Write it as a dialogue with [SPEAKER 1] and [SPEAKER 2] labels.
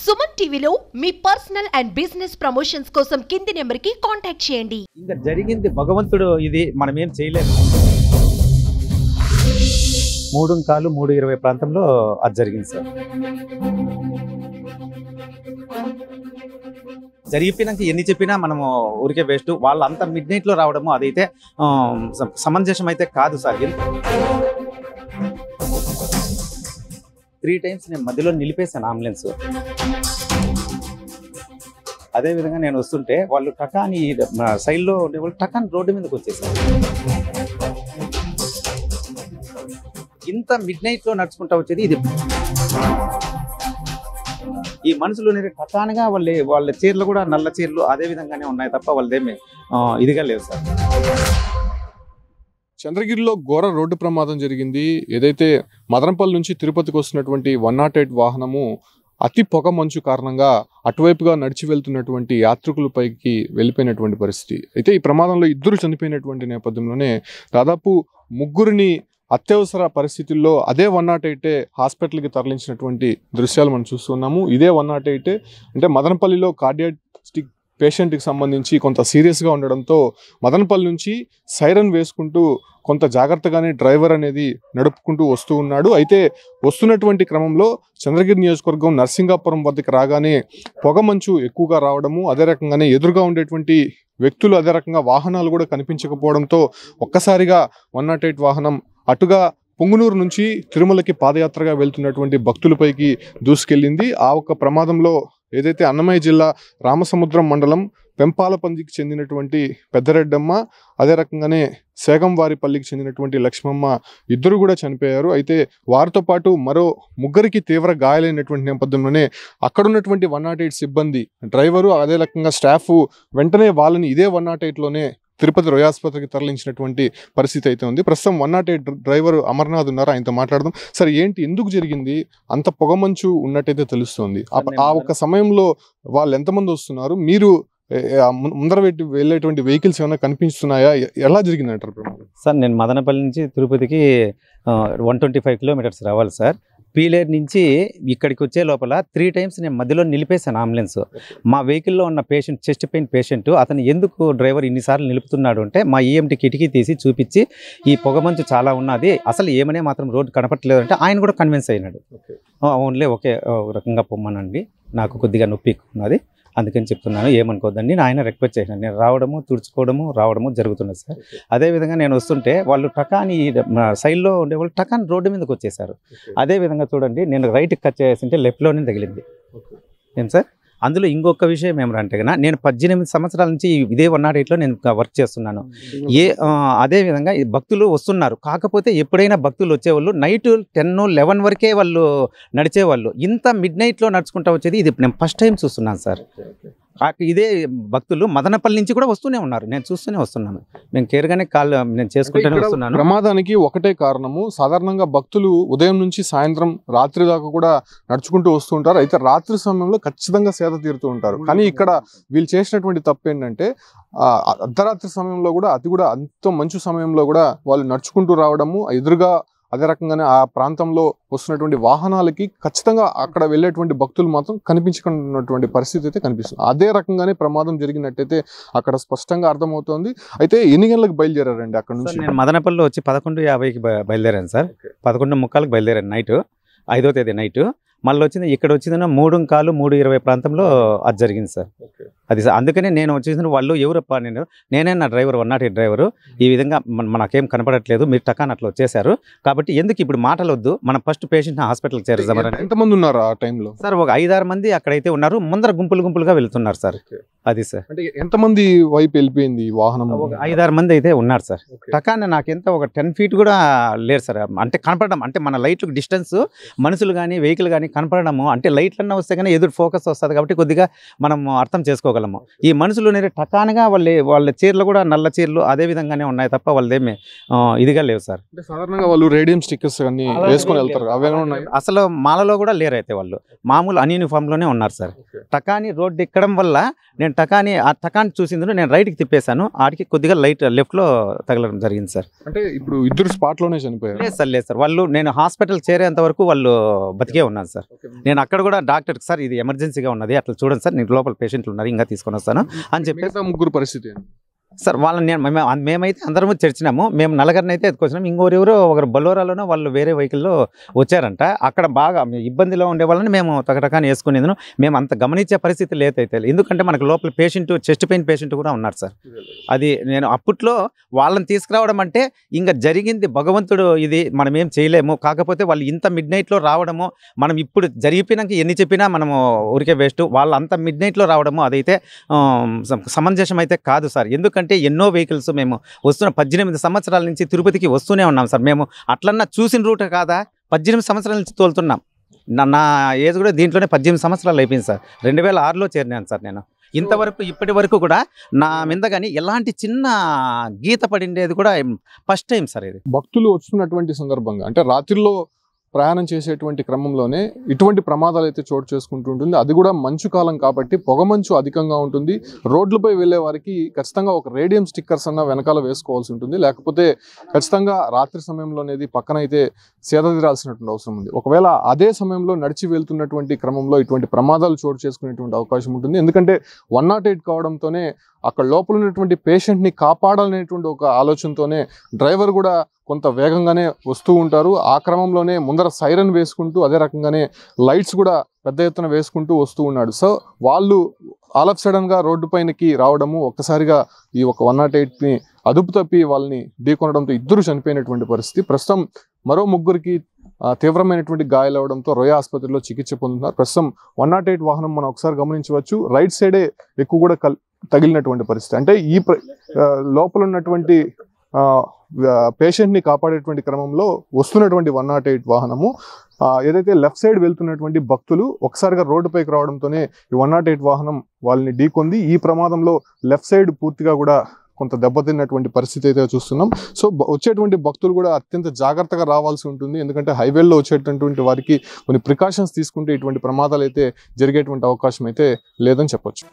[SPEAKER 1] సుమన్ టీవీలో మీ personal and business promotions కోసం కింది నెంబర్కి కాంటాక్ట్ చేయండి.
[SPEAKER 2] ఇంకా జరిగింది భగవంతుడు, ఇది మనం ఏం చేయలేము. 3:20 ప్రాంతంలో అది జరిగింది సార్. జరిగిపోయినాక ఎన్ని చెప్పినా మనము ఊరికే వేస్ట్. వాళ్ళంతా మిడ్ నైట్లో రావడము అదైతే సమంజసం అయితే కాదు సార్. 3 times నేను మధ్యలో నిలిపేశాను అంబులెన్స్. అదేవిధంగా నేను వస్తుంటే వాళ్ళు టకాని సైడ్లో ఉండేవాళ్ళు టకాని రోడ్డు మీదకి వచ్చేసారు. ఇంత మిడ్ నైట్లో నడుచుకుంటా వచ్చేది ఇది. ఈ మనుషులు టకానిగా వాళ్ళ చీరలు కూడా నల్ల చీరలు అదే విధంగానే ఉన్నాయి తప్ప వాళ్ళదేమి ఇదిగా లేవు సార్.
[SPEAKER 3] చంద్రగిరిలో ఘోర రోడ్డు ప్రమాదం జరిగింది. ఏదైతే మదనపల్లి నుంచి తిరుపతికి వస్తున్నటువంటి 108 వాహనము అతి పొగ మంచు కారణంగా అటువైపుగా నడిచి వెళ్తున్నటువంటి యాత్రికులపైకి వెళ్ళిపోయినటువంటి పరిస్థితి. అయితే ఈ ప్రమాదంలో 2 చనిపోయినటువంటి నేపథ్యంలోనే దాదాపు 3 అత్యవసర పరిస్థితుల్లో అదే 108 హాస్పిటల్కి తరలించినటువంటి దృశ్యాలు మనం చూస్తున్నాము. ఇదే 108 అంటే మదనపల్లిలో కార్డియాటిక్ పేషెంట్కి సంబంధించి కొంత సీరియస్గా ఉండడంతో మదనపల్లి నుంచి సైరన్ వేసుకుంటూ కొంత జాగ్రత్తగానే డ్రైవర్ అనేది నడుపుకుంటూ వస్తూ ఉన్నాడు. అయితే వస్తున్నటువంటి క్రమంలో చంద్రగిరి నియోజకవర్గం నర్సింగాపురం వద్దకు రాగానే పొగ మంచు ఎక్కువగా రావడము, అదే రకంగానే ఎదురుగా ఉండేటువంటి వ్యక్తులు అదే రకంగా వాహనాలు కూడా కనిపించకపోవడంతో ఒక్కసారిగా 108 వాహనం అటుగా పొంగునూరు నుంచి తిరుమలకి పాదయాత్రగా వెళ్తున్నటువంటి భక్తులపైకి దూసుకెళ్ళింది. ఆ ఒక్క ప్రమాదంలో ఏదైతే అన్నమయ్య జిల్లా రామసముద్రం మండలం పెంపాలపందికి చెందినటువంటి పెద్దరెడ్డమ్మ, అదే రకంగానే సేగంవారిపల్లికి చెందినటువంటి లక్ష్మమ్మ ఇద్దరు కూడా చనిపోయారు. అయితే వారితో పాటు మరో 3 తీవ్ర గాయాలైనటువంటి నేపథ్యంలోనే అక్కడున్నటువంటి 108 సిబ్బంది, డ్రైవరు అదే రకంగా స్టాఫ్ వెంటనే వాళ్ళని ఇదే 108లోనే తిరుపతి రొయాస్పత్రికి తరలించినటువంటి పరిస్థితి అయితే ఉంది. ప్రస్తుతం 108 డ్రైవర్ అమర్నాథ్ ఉన్నారు, ఆయనతో మాట్లాడదాం. సరే, ఏంటి, ఎందుకు జరిగింది? అంత పొగమంచు ఉన్నట్టయితే తెలుస్తోంది. ఆ ఒక్క సమయంలో వాళ్ళు ఎంతమంది వస్తున్నారు? మీరు ముందర వెళ్ళేటువంటి వెహికల్స్ ఏమైనా కనిపిస్తున్నాయా? ఎలా జరిగిందంటారు ప్రమాదం?
[SPEAKER 2] సార్, నేను మదనపల్లి నుంచి తిరుపతికి 125 కిలోమీటర్స్ రావాలి సార్. పీలేరు నుంచి ఇక్కడికి వచ్చే లోపల 3 times నేను మధ్యలో నిలిపేశాను అంబులెన్స్. మా వెహికల్లో ఉన్న పేషెంట్, చెస్ట్ పెయిన్ పేషెంట్, అతను ఎందుకు డ్రైవర్ ఇన్నిసార్లు నిలుపుతున్నాడు అంటే మా ఈఎంటీ కిటికీ తీసి చూపించి ఈ పొగమంచు చాలా ఉన్నది, అసలు ఏమనే మాత్రం రోడ్డు కనపట్లేదు అంటే ఆయన కూడా కన్విన్స్ అయినాడు. ఓన్లీ ఒకే రకంగా పొమ్మనండి, నాకు కొద్దిగా నొప్పి ఉన్నది అందుకని చెప్తున్నాను, ఏమనుకోద్దండి. ఆయన రిక్వెస్ట్ చేసినాను. నేను రావడము జరుగుతున్నది సార్. అదేవిధంగా నేను వస్తుంటే వాళ్ళు టకాని సైడ్లో ఉండేవాళ్ళు టకాని రోడ్డు మీదకి వచ్చేసారు. అదేవిధంగా చూడండి, నేను రైట్కి కట్ చేసింటే లెఫ్ట్లోనే తగిలింది. ఏం సార్, అందులో ఇంకొక విషయం ఏమంటే కన్నా, నేను 18 సంవత్సరాల నుంచి ఇదే 108లో నేను వర్క్ చేస్తున్నాను. అదేవిధంగా భక్తులు వస్తున్నారు, కాకపోతే ఎప్పుడైనా భక్తులు వచ్చేవాళ్ళు నైట్ 10, 11 వరకే వాళ్ళు నడిచేవాళ్ళు. ఇంత మిడ్ నైట్లో నడుచుకుంటూ వచ్చేది ఇది నేను ఫస్ట్ టైం చూస్తున్నాను సార్. ఇదే భక్తులు మదనపల్లి నుంచి కూడా వస్తూనే ఉన్నారు, నేను చూస్తూనే వస్తున్నాను. నేను కేర్గానే నేను చేసుకుంటూనే వస్తున్నాను.
[SPEAKER 3] ప్రమాదానికి ఒకటే కారణము, సాధారణంగా భక్తులు ఉదయం నుంచి సాయంత్రం రాత్రి దాకా కూడా నడుచుకుంటూ వస్తూ ఉంటారు. అయితే రాత్రి సమయంలో ఖచ్చితంగా సేద తీరుతూ ఉంటారు. కానీ ఇక్కడ వీళ్ళు చేసినటువంటి తప్పు ఏంటంటే అర్ధరాత్రి సమయంలో కూడా అంత మంచు సమయంలో కూడా వాళ్ళు నడుచుకుంటూ రావడము, ఎదురుగా అదే రకంగానే ఆ ప్రాంతంలో వస్తున్నటువంటి వాహనాలకి ఖచ్చితంగా అక్కడ వెళ్ళేటువంటి భక్తులు మాత్రం కనిపించుకున్నటువంటి పరిస్థితి అయితే కనిపిస్తుంది. అదే రకంగానే ప్రమాదం జరిగినట్టయితే అక్కడ స్పష్టంగా అర్థమవుతోంది. అయితే ఎన్ని గంటలకు బయలుదేరారండి అక్కడ నుంచి?
[SPEAKER 2] నేను మదనపల్లిలో వచ్చి 11:50కి బయలుదేరాను సార్. 11:45కి బయలుదేరాను నైట్, 5వ తేదీ నైట్. మళ్ళీ వచ్చింది ఇక్కడ వచ్చిందన్న 3:20 ప్రాంతంలో అది జరిగింది సార్. అది సార్, అందుకనే నేను వచ్చేసిన వాళ్ళు ఎవరప్ప, నేనే నా డ్రైవర్ 108 డ్రైవరు, ఈ విధంగా మనకేం కనపడట్లేదు, మీరు టకాన్ అట్లా వచ్చేసారు కాబట్టి ఎందుకు ఇప్పుడు మాటలు వద్దు, మనం ఫస్ట్ పేషెంట్ని హాస్పిటల్కి చేరుదామని.
[SPEAKER 3] ఎంతమంది ఉన్నారు ఆ టైంలో?
[SPEAKER 2] సార్, ఒక 5-6 మంది అక్కడైతే ఉన్నారు, ముందర గుంపులుగా వెళ్తున్నారు సార్. అది సార్,
[SPEAKER 3] అంటే ఎంతమంది వైపు వెళ్ళిపోయింది వాహనం?
[SPEAKER 2] ఒక 5-6 మంది అయితే ఉన్నారు సార్. టకాన్ నాకెంత ఒక 10 feet కూడా లేరు సార్. అంటే కనపడడం అంటే మన లైట్లకు డిస్టెన్స్, మనుషులు కానీ వెహికల్ కానీ కనపడము, అంటే లైట్లన్నా వస్తే కానీ ఎదురు ఫోకస్ వస్తుంది కాబట్టి కొద్దిగా మనం అర్థం చేసుకోగలం. తప్పించుకోగలము. ఈ మనుషులు అనేది టకానగా వాళ్ళ చీరలు కూడా నల్ల చీరలు అదే విధంగానే ఉన్నాయి తప్ప వాళ్ళదేమి ఇదిగా లేవు సార్.
[SPEAKER 3] అంటే సాధారణంగా వాళ్ళు రేడియం స్టిక్కర్స్ అన్ని వేసుకొని వెళ్తారు, అవేనా ఉన్నాయి?
[SPEAKER 2] అసలు మాలలో కూడా లేరు అయితే వాళ్ళు మామూలు అన్యూనిఫామ్లోనే ఉన్నారు సార్. టకాని రోడ్డు ఎక్కడం వల్ల నేను ఆ టకాని చూసింది నేను రైట్కి తిప్పేశాను, ఆడికి కొద్దిగా లైట్ లెఫ్ట్లో తగలడం జరిగింది సార్.
[SPEAKER 3] అంటే ఇప్పుడు ఇద్దరు స్పాట్లోనే చనిపోయారు?
[SPEAKER 2] లేదు సార్ వాళ్ళు నేను హాస్పిటల్ చేరేంత వరకు వాళ్ళు బతికే ఉన్నాను సార్. నేను అక్కడ కూడా డాక్టర్ సార్ ఇది ఎమర్జెన్సీగా ఉన్నది అట్లా చూడండి సార్, నీకు లోపల పేషెంట్లు ఉన్నారు ఇంకా తీసుకొని వస్తాను అని చెప్పి.
[SPEAKER 3] ముగ్గురు పరిస్థితి
[SPEAKER 2] సార్ వాళ్ళని మేమైతే అందరము చర్చినాము, మేము నలుగురిని అయితే ఎత్తుకొచ్చినాం. ఇంకోరెవరో ఒకరు బలోరాలోనో వాళ్ళు వేరే వెహికల్లో వచ్చారంట. అక్కడ బాగా ఇబ్బందిలో ఉండే వాళ్ళని మేము టకటకాని వేసుకునేది మేము అంత గమనించే పరిస్థితి లేదైతే, ఎందుకంటే మనకు లోపల పేషెంట్ చెస్ట్ పెయిన్ పేషెంట్ కూడా ఉన్నారు సార్. అది నేను అప్పట్లో వాళ్ళని తీసుకురావడం అంటే ఇంకా జరిగింది భగవంతుడు, ఇది మనం ఏం చేయలేము. కాకపోతే వాళ్ళు ఇంత మిడ్ నైట్లో రావడము, మనం ఇప్పుడు జరిగిపోయినాక ఎన్ని చెప్పినా మనము ఊరికే వేస్ట్. వాళ్ళు అంత మిడ్ నైట్లో రావడము అదైతే సమంజసం అయితే కాదు సార్. ఎందుకంటే ఎన్నో వెహికల్స్ మేము వస్తున్న 18 సంవత్సరాల నుంచి తిరుపతికి వస్తూనే ఉన్నాం సార్. మేము అట్లన్నా చూసిన రూట్ కాదా 18 సంవత్సరాల నుంచి తోలుతున్నాం. నా ఏజ్ కూడా దీంట్లోనే 18 సంవత్సరాలు అయిపోయింది సార్. 2006లో చేరినాను సార్ నేను. ఇంతవరకు ఇప్పటి వరకు కూడా నా మీద కానీ ఎలాంటి చిన్న గీత పడిండేది కూడా ఫస్ట్ టైం సార్ ఇది.
[SPEAKER 3] భక్తులు వస్తున్నటువంటి సందర్భంగా అంటే రాత్రిలో ప్రయాణం చేసేటువంటి క్రమంలోనే ఇటువంటి ప్రమాదాలు అయితే చోటు చేసుకుంటూ ఉంటుంది. అది కూడా మంచు కాలం కాబట్టి పొగమంచు అధికంగా ఉంటుంది. రోడ్లపై వెళ్ళే వారికి ఖచ్చితంగా ఒక రేడియం స్టిక్కర్స్ అన్న వెనకాల వేసుకోవాల్సి ఉంటుంది, లేకపోతే ఖచ్చితంగా రాత్రి సమయంలో అనేది పక్కన అయితే సేదతీరాల్సినటువంటి అవసరం ఉంది. ఒకవేళ అదే సమయంలో నడిచి వెళ్తున్నటువంటి క్రమంలో ఇటువంటి ప్రమాదాలు చోటు చేసుకునేటువంటి అవకాశం ఉంటుంది. ఎందుకంటే 108 కావడంతోనే అక్కడ లోపల ఉన్నటువంటి పేషెంట్ని కాపాడాలనేటువంటి ఒక ఆలోచనతోనే డ్రైవర్ కూడా కొంత వేగంగానే వస్తూ ఉంటారు. ఆ క్రమంలోనే ముందర సైరన్ వేసుకుంటూ అదే రకంగానే లైట్స్ కూడా పెద్ద ఎత్తున వేసుకుంటూ వస్తూ ఉన్నాడు. సో వాళ్ళు ఆల్ ఆఫ్ సడన్గా రోడ్డు పైనకి రావడము, ఒక్కసారిగా ఈ ఒక 108ని అదుపు తప్పి వాళ్ళని ఢీకొనడంతో ఇద్దరు చనిపోయినటువంటి పరిస్థితి. ప్రస్తుతం మరో ముగ్గురికి తీవ్రమైనటువంటి గాయాలవడంతో రోయా ఆసుపత్రిలో చికిత్స పొందుతున్నారు. ప్రస్తుతం 108 వాహనం మనం ఒకసారి గమనించవచ్చు, రైట్ సైడే ఎక్కువ కూడా తగిలినటువంటి పరిస్థితి. అంటే ఈ లోపల ఉన్నటువంటి పేషెంట్ని కాపాడేటువంటి క్రమంలో వస్తున్నటువంటి 108 వాహనము ఏదైతే లెఫ్ట్ సైడ్ వెళ్తున్నటువంటి భక్తులు ఒకసారిగా రోడ్డుపైకి రావడంతోనే ఈ 108 వాహనం వాళ్ళని ఢీకొంది. ఈ ప్రమాదంలో లెఫ్ట్ సైడ్ పూర్తిగా కూడా కొంత దెబ్బతిన్నటువంటి పరిస్థితి అయితే చూస్తున్నాం. సో వచ్చేటువంటి భక్తులు కూడా అత్యంత జాగ్రత్తగా రావాల్సి ఉంటుంది. ఎందుకంటే హైవేల్లో వచ్చేటటువంటి వారికి కొన్ని ప్రికాషన్స్ తీసుకుంటే ఇటువంటి ప్రమాదాలు అయితే జరిగేటువంటి అవకాశం అయితే లేదని చెప్పొచ్చు.